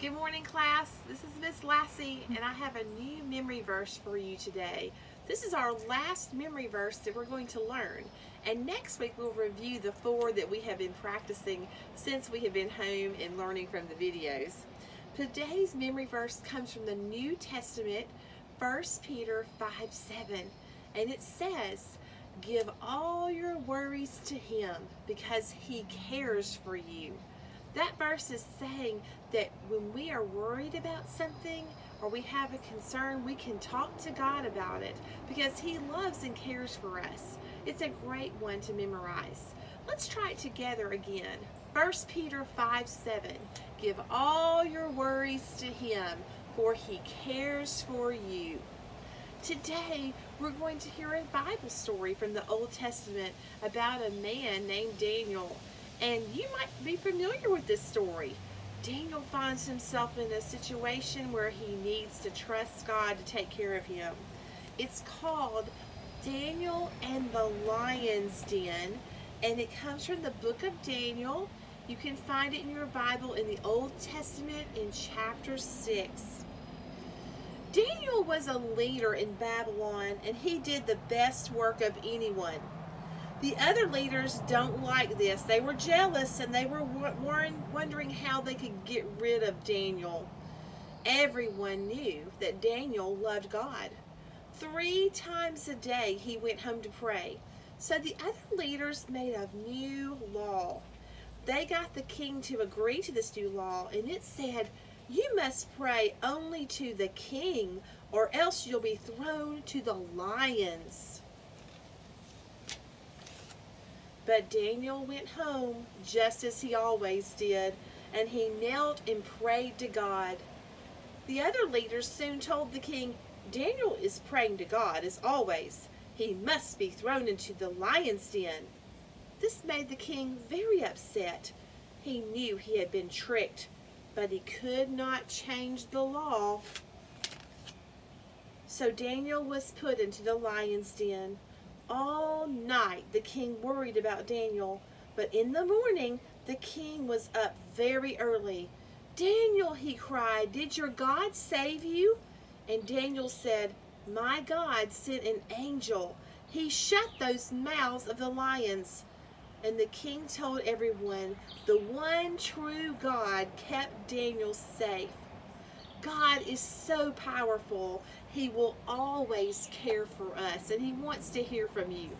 Good morning, class. This is Miss Lassie, and I have a new memory verse for you today. This is our last memory verse that we're going to learn. And next week we'll review the 4 that we have been practicing since we have been home and learning from the videos. Today's memory verse comes from the New Testament, 1 Peter 5:7. And it says, "Give all your worries to Him because He cares for you." That verse is saying that when we are worried about something or we have a concern, we can talk to God about it because He loves and cares for us. It's a great one to memorize. Let's try it together again. 1 Peter 5:7. Give all your worries to Him, for He cares for you. Today, we're going to hear a Bible story from the Old Testament about a man named Daniel. And you might be familiar with this story. Daniel finds himself in a situation where he needs to trust God to take care of him. It's called Daniel and the Lion's Den, and it comes from the book of Daniel. You can find it in your Bible in the Old Testament in chapter 6. Daniel was a leader in Babylon, and he did the best work of anyone. The other leaders don't like this. They were jealous and they were wondering how they could get rid of Daniel. Everyone knew that Daniel loved God. 3 times a day he went home to pray. So the other leaders made a new law. They got the king to agree to this new law, and it said, "You must pray only to the king, or else you'll be thrown to the lions." But Daniel went home just as he always did, and he knelt and prayed to God. The other leaders soon told the king, "Daniel is praying to God as always. He must be thrown into the lion's den." This made the king very upset. He knew he had been tricked, but he could not change the law. So Daniel was put into the lion's den. All night the king worried about Daniel, but in the morning the king was up very early. "Daniel," he cried, "did your God save you?" And Daniel said, "My God sent an angel. He shut those mouths of the lions." And the king told everyone the one true God kept Daniel safe. God is so powerful. He will always care for us, and He wants to hear from you.